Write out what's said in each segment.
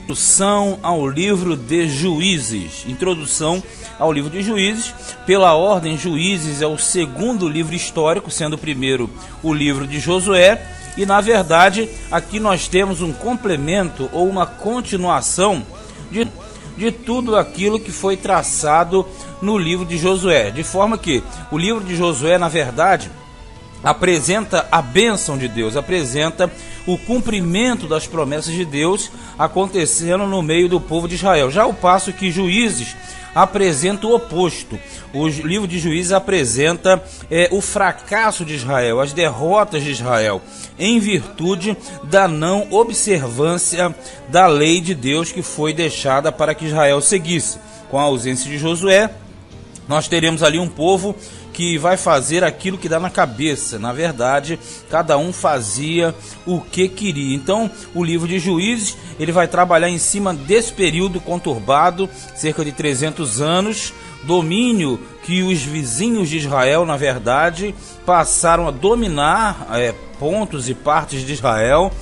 Introdução ao livro de Juízes. Introdução ao livro de Juízes. Pela ordem, Juízes é o segundo livro histórico, sendo o primeiro o livro de Josué. E na verdade, aqui nós temos um complemento ou uma continuação de tudo aquilo que foi traçado no livro de Josué. De forma que o livro de Josué, na verdade, apresenta a bênção de Deus, apresenta o cumprimento das promessas de Deus acontecendo no meio do povo de Israel. Já ao passo que Juízes apresenta o oposto. O livro de Juízes apresenta o fracasso de Israel, as derrotas de Israel, em virtude da não observância da lei de Deus que foi deixada para que Israel seguisse. Com a ausência de Josué, nós teremos ali um povo que vai fazer aquilo que dá na cabeça. Na verdade, cada um fazia o que queria. Então, o livro de Juízes, ele vai trabalhar em cima desse período conturbado, cerca de 300 anos, domínio que os vizinhos de Israel, na verdade, passaram a dominar pontos e partes de Israel,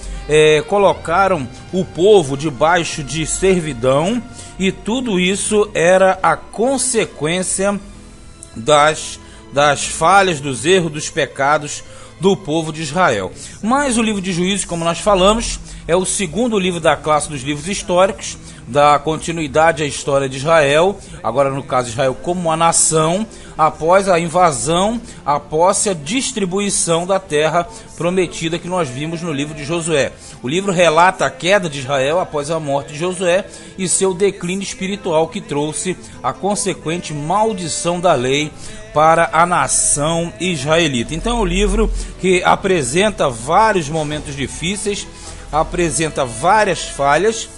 colocaram o povo debaixo de servidão, e tudo isso era a consequência das falhas, dos erros, dos pecados do povo de Israel. Mas o livro de Juízes, como nós falamos, é o segundo livro da classe dos livros históricos, dá continuidade à história de Israel, agora no caso Israel como uma nação, após a invasão, após a distribuição da terra prometida que nós vimos no livro de Josué. O livro relata a queda de Israel após a morte de Josué e seu declínio espiritual que trouxe a consequente maldição da lei para a nação israelita. Então é um livro que apresenta vários momentos difíceis, apresenta várias falhas,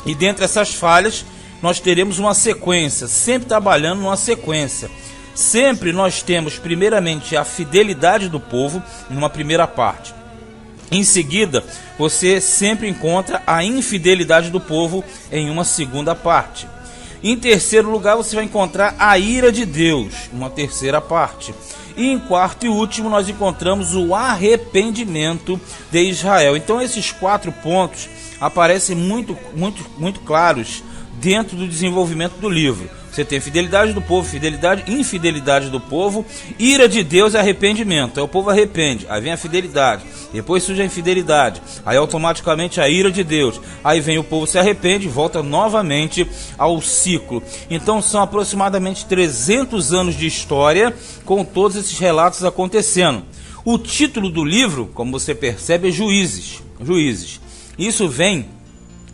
e dentre essas falhas nós teremos uma sequência, sempre trabalhando numa sequência. Sempre nós temos primeiramente a fidelidade do povo numa primeira parte. Em seguida, você sempre encontra a infidelidade do povo em uma segunda parte. Em terceiro lugar, você vai encontrar a ira de Deus, uma terceira parte. E em quarto e último, nós encontramos o arrependimento de Israel. Então, esses 4 pontos aparecem muito claros dentro do desenvolvimento do livro. Você tem fidelidade do povo, infidelidade do povo, ira de Deus e arrependimento. Aí o povo arrepende, aí vem a fidelidade, depois surge a infidelidade, aí automaticamente a ira de Deus, aí vem o povo se arrepende e volta novamente ao ciclo. Então são aproximadamente 300 anos de história com todos esses relatos acontecendo. O título do livro, como você percebe, é Juízes. Isso vem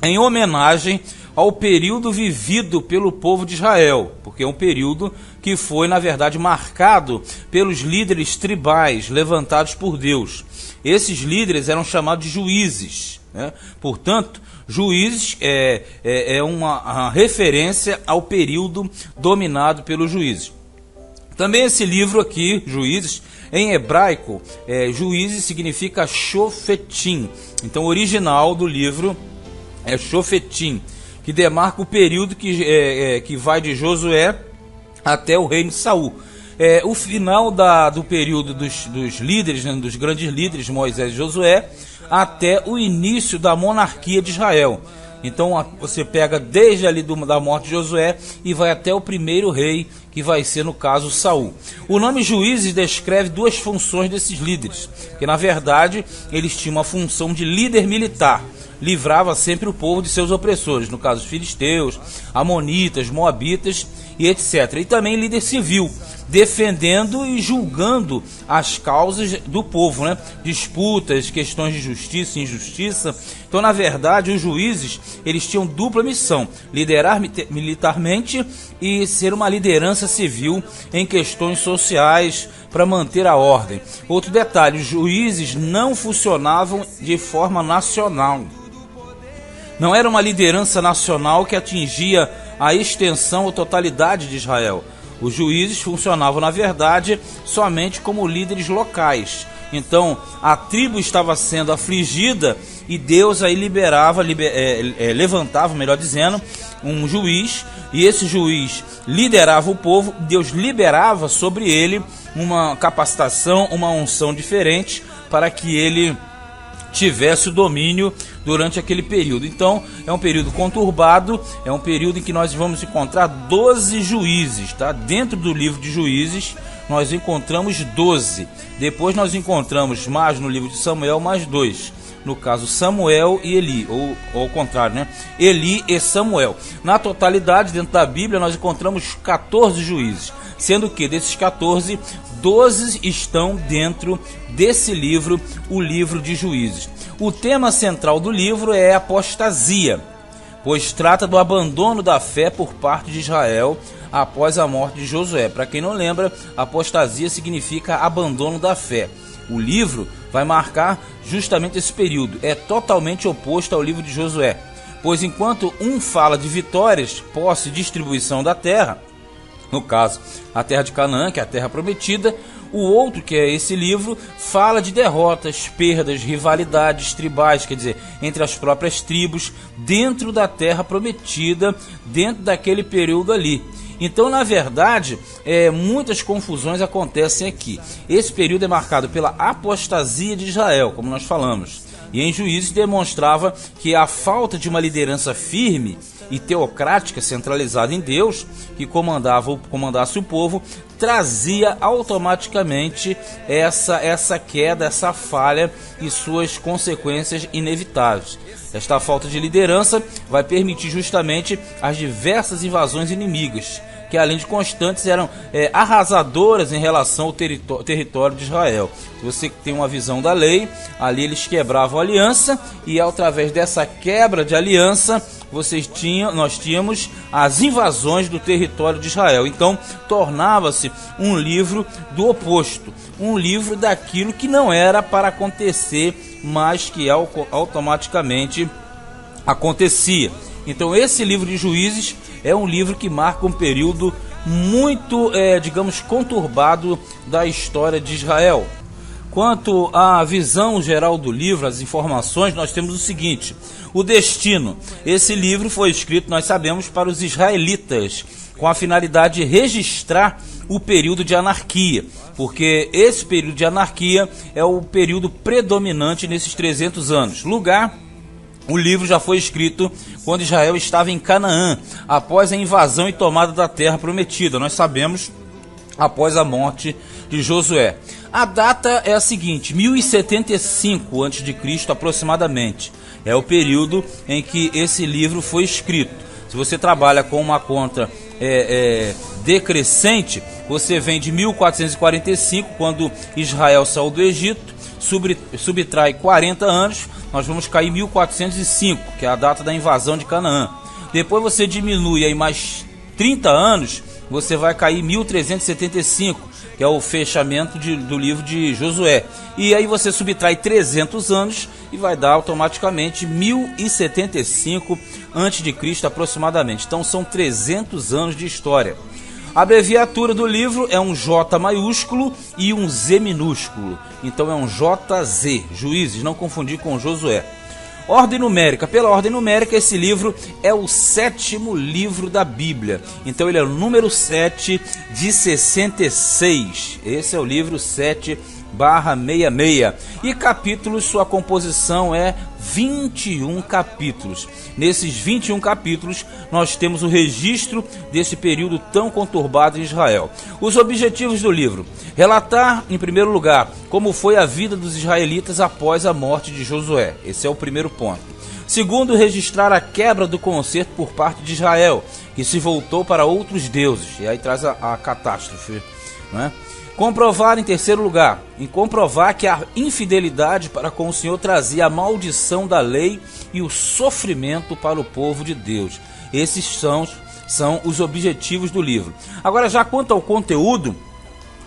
em homenagem ao período vivido pelo povo de Israel, porque é um período que foi, na verdade, marcado pelos líderes tribais levantados por Deus. Esses líderes eram chamados de juízes, né? Portanto, Juízes é uma referência ao período dominado pelos juízes. Também esse livro aqui, Juízes, em hebraico, Juízes significa Shofetim. Então, o original do livro é Shofetim, que demarca o período que vai de Josué até o reino de Saul. O final do período dos líderes, né, dos grandes líderes, Moisés e Josué, até o início da monarquia de Israel. Então você pega desde ali da morte de Josué e vai até o primeiro rei, que vai ser, no caso, Saul. O nome Juízes descreve 2 funções desses líderes, que na verdade eles tinham uma função de líder militar, livrava sempre o povo de seus opressores, no caso os filisteus, amonitas, moabitas e etc. E também líder civil, defendendo e julgando as causas do povo, né? Disputas, questões de justiça e injustiça. Então, na verdade, os juízes, eles tinham dupla missão: liderar militarmente e ser uma liderança civil em questões sociais para manter a ordem. Outro detalhe: os juízes não funcionavam de forma nacional. Não era uma liderança nacional que atingia a extensão ou totalidade de Israel. Os juízes funcionavam, na verdade, somente como líderes locais. Então, a tribo estava sendo afligida e Deus aí levantava, melhor dizendo, um juiz, e esse juiz liderava o povo. Deus liberava sobre ele uma capacitação, uma unção diferente, para que ele tivesse o domínio durante aquele período. Então é um período conturbado, é um período em que nós vamos encontrar 12 juízes, tá? Dentro do livro de Juízes nós encontramos 12, depois nós encontramos mais no livro de Samuel mais 2, no caso Samuel e Eli, ou ao contrário, né? Eli e Samuel. Na totalidade, dentro da Bíblia, nós encontramos 14 juízes, sendo que desses 14, 12 estão dentro desse livro, o livro de Juízes. O tema central do livro é a apostasia, pois trata do abandono da fé por parte de Israel após a morte de Josué. Para quem não lembra, apostasia significa abandono da fé. O livro vai marcar justamente esse período. É totalmente oposto ao livro de Josué, pois enquanto um fala de vitórias, posse e distribuição da terra, no caso a terra de Canaã, que é a terra prometida, o outro, que é esse livro, fala de derrotas, perdas, rivalidades tribais, quer dizer, entre as próprias tribos, dentro da terra prometida, dentro daquele período ali. Então, na verdade, muitas confusões acontecem aqui. Esse período é marcado pela apostasia de Israel, como nós falamos. E em Juízes demonstrava que a falta de uma liderança firme e teocrática centralizada em Deus, que comandasse o povo, trazia automaticamente essa queda, essa falha e suas consequências inevitáveis. Esta falta de liderança vai permitir justamente as diversas invasões inimigas, que além de constantes eram arrasadoras em relação ao território de Israel. Se você tem uma visão da lei, ali eles quebravam a aliança, e através dessa quebra de aliança nós tínhamos as invasões do território de Israel. Então tornava-se um livro do oposto, um livro daquilo que não era para acontecer, mas que automaticamente acontecia. Então esse livro de Juízes é um livro que marca um período muito, digamos, conturbado da história de Israel. Quanto à visão geral do livro, as informações, nós temos o seguinte: o destino. Esse livro foi escrito, nós sabemos, para os israelitas, com a finalidade de registrar o período de anarquia, porque esse período de anarquia é o período predominante nesses 300 anos. O livro já foi escrito quando Israel estava em Canaã, após a invasão e tomada da terra prometida. Nós sabemos, após a morte de Josué. A data é a seguinte: 1075 a.C. aproximadamente. É o período em que esse livro foi escrito. Se você trabalha com uma conta decrescente, você vem de 1445, quando Israel saiu do Egito, subtrai 40 anos, nós vamos cair em 1405, que é a data da invasão de Canaã. Depois você diminui aí mais 30 anos, você vai cair em 1375, que é o fechamento do livro de Josué. E aí você subtrai 300 anos e vai dar automaticamente 1075 a.C. aproximadamente. Então são 300 anos de história. A abreviatura do livro é um J maiúsculo e um Z minúsculo. Então é um JZ, Juízes, não confundir com Josué. Ordem numérica. Pela ordem numérica, esse livro é o 7º livro da Bíblia. Então ele é o número 7 de 66. Esse é o livro 7/66. E capítulos, sua composição é 21 capítulos. Nesses 21 capítulos, nós temos o registro desse período tão conturbado em Israel. Os objetivos do livro: relatar, em primeiro lugar, como foi a vida dos israelitas após a morte de Josué. Esse é o primeiro ponto. Segundo, registrar a quebra do concerto por parte de Israel, que se voltou para outros deuses. E aí traz a catástrofe, não é? Comprovar, em terceiro lugar, comprovar que a infidelidade para com o Senhor trazia a maldição da lei e o sofrimento para o povo de Deus. Esses são os objetivos do livro. Agora, já quanto ao conteúdo,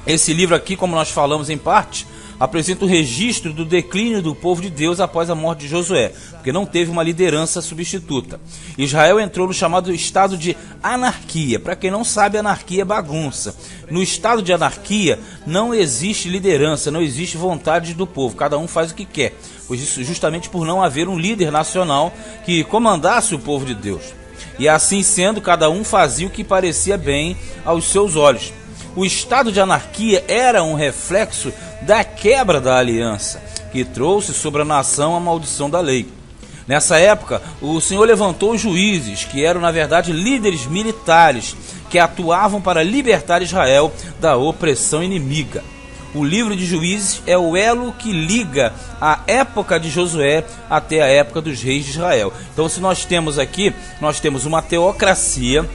esse livro aqui, como nós falamos em parte, apresenta o registro do declínio do povo de Deus após a morte de Josué, porque não teve uma liderança substituta. Israel entrou no chamado estado de anarquia. Para quem não sabe, anarquia é bagunça. No estado de anarquia não existe liderança, não existe vontade do povo, cada um faz o que quer, pois isso justamente por não haver um líder nacional que comandasse o povo de Deus. E assim sendo, cada um fazia o que parecia bem aos seus olhos. O estado de anarquia era um reflexo da quebra da aliança. que trouxe sobre a nação a maldição da lei. Nessa época, o Senhor levantou juízes, que eram na verdade líderes militares, que atuavam para libertar Israel da opressão inimiga. O livro de Juízes é o elo que liga a época de Josué até a época dos reis de Israel. Então, se nós temos aqui, nós temos uma teocracia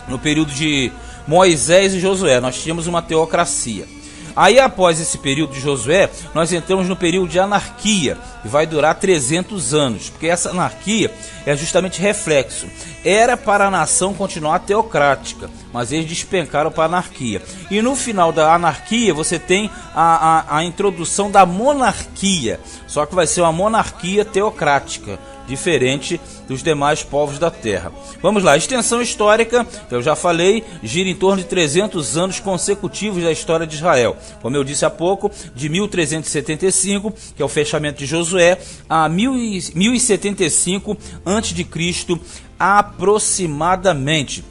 no período de Moisés e Josué, nós tínhamos uma teocracia. Aí, após esse período de Josué, nós entramos no período de anarquia, que vai durar 300 anos, porque essa anarquia é justamente reflexo. Era para a nação continuar teocrática, mas eles despencaram para a anarquia. E no final da anarquia, você tem a introdução da monarquia, só que vai ser uma monarquia teocrática, diferente dos demais povos da terra. Vamos lá, a extensão histórica, eu já falei, gira em torno de 300 anos consecutivos da história de Israel. Como eu disse há pouco, de 1375, que é o fechamento de Josué, a 1075 a.C. aproximadamente.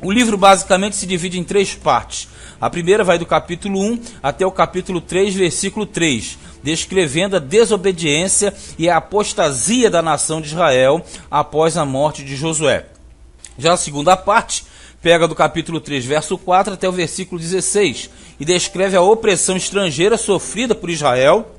O livro basicamente se divide em 3 partes. A primeira vai do capítulo 1 até o capítulo 3, versículo 3, descrevendo a desobediência e a apostasia da nação de Israel após a morte de Josué. Já a segunda parte pega do capítulo 3, verso 4 até o versículo 16 e descreve a opressão estrangeira sofrida por Israel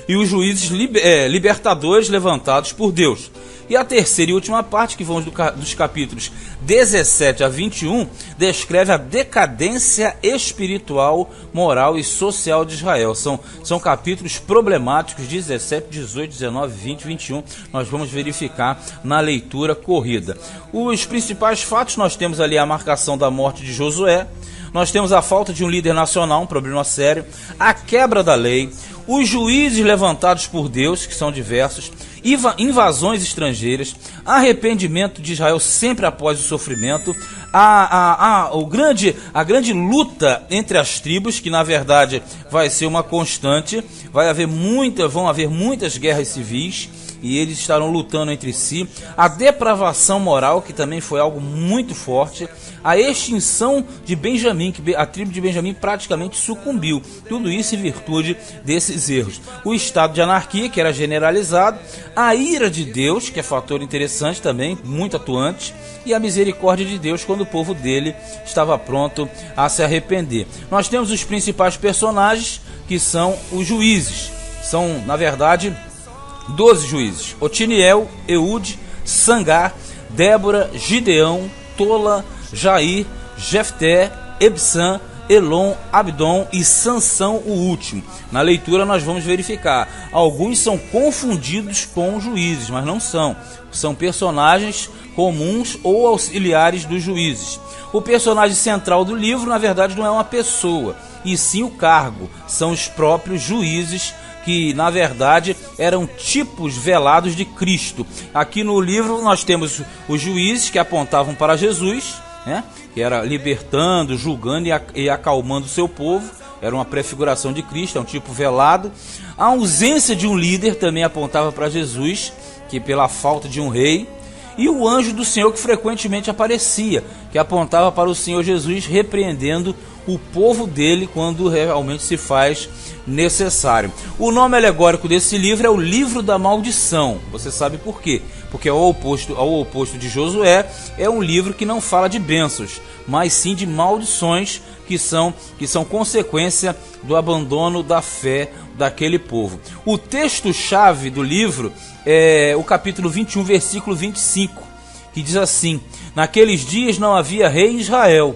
e os juízes libertadores levantados por Deus. E a terceira e última parte, que vão dos capítulos 17 a 21, descreve a decadência espiritual, moral e social de Israel. São capítulos problemáticos, 17, 18, 19, 20, 21. Nós vamos verificar na leitura corrida. Os principais fatos, nós temos ali a marcação da morte de Josué, nós temos a falta de um líder nacional, um problema sério, a quebra da lei, os juízes levantados por Deus, que são diversos, invasões estrangeiras, arrependimento de Israel sempre após o sofrimento, a grande luta entre as tribos, que na verdade vai ser uma constante, vão haver muitas guerras civis, e eles estarão lutando entre si, a depravação moral, que também foi algo muito forte, a extinção de Benjamim, que a tribo de Benjamim praticamente sucumbiu, tudo isso em virtude desses erros. O estado de anarquia, que era generalizado, a ira de Deus, que é fator interessante também, muito atuante, e a misericórdia de Deus quando o povo dele estava pronto a se arrepender. Nós temos os principais personagens, que são os juízes, são na verdade 12 juízes: Otiniel, Eude, Sangar, Débora, Gideão, Tola, Jair, Jefté, Ebsã, Elon, Abdon e Sansão, o último. Na leitura nós vamos verificar. Alguns são confundidos com juízes, mas não são. São personagens comuns ou auxiliares dos juízes. O personagem central do livro, na verdade, não é uma pessoa, e sim o cargo. São os próprios juízes, que na verdade eram tipos velados de Cristo. Aqui no livro nós temos os juízes que apontavam para Jesus, que era libertando, julgando e acalmando o seu povo. Era uma prefiguração de Cristo, é um tipo velado. A ausência de um líder também apontava para Jesus, que pela falta de um rei. E o anjo do Senhor, que frequentemente aparecia, que apontava para o Senhor Jesus repreendendo o povo dele quando realmente se faz necessário. O nome alegórico desse livro é o Livro da Maldição. Você sabe por quê? Porque ao oposto de Josué, é um livro que não fala de bênçãos, mas sim de maldições que são consequência do abandono da fé daquele povo. O texto-chave do livro é o capítulo 21, versículo 25, que diz assim: naqueles dias não havia rei em Israel,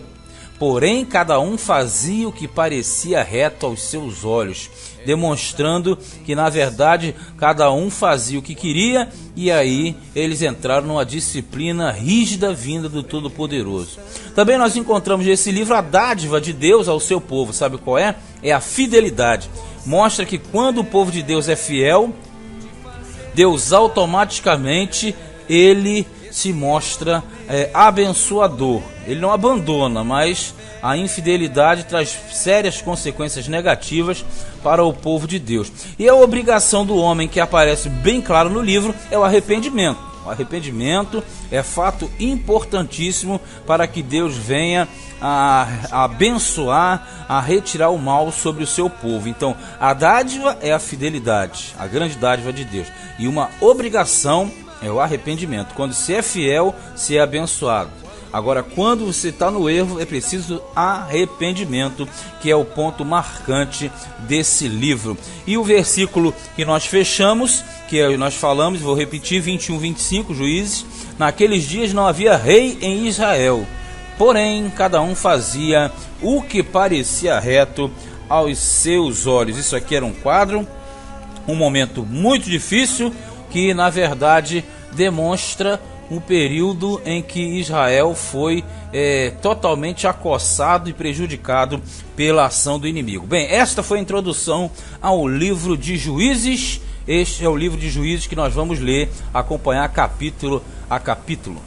porém cada um fazia o que parecia reto aos seus olhos, demonstrando que na verdade cada um fazia o que queria, e aí eles entraram numa disciplina rígida vinda do Todo-Poderoso. Também nós encontramos nesse livro a dádiva de Deus ao seu povo. Sabe qual é? É a fidelidade. Mostra que quando o povo de Deus é fiel, Deus automaticamente ele se mostra abençoador. Ele não abandona, mas a infidelidade traz sérias consequências negativas para o povo de Deus. E a obrigação do homem, que aparece bem claro no livro, é o arrependimento. O arrependimento é fato importantíssimo para que Deus venha a abençoar, a retirar o mal sobre o seu povo. Então, a dádiva é a fidelidade, a grande dádiva de Deus. E uma obrigação é o arrependimento. Quando se é fiel, se é abençoado. Agora, quando você está no erro, é preciso arrependimento, que é o ponto marcante desse livro. E o versículo que nós fechamos, que nós falamos, vou repetir, 21, 25, Juízes: naqueles dias não havia rei em Israel, porém cada um fazia o que parecia reto aos seus olhos. Isso aqui era um quadro, um momento muito difícil, que na verdade demonstra um período em que Israel foi totalmente acossado e prejudicado pela ação do inimigo. Bem, esta foi a introdução ao livro de Juízes. Este é o livro de Juízes que nós vamos ler, acompanhar capítulo a capítulo.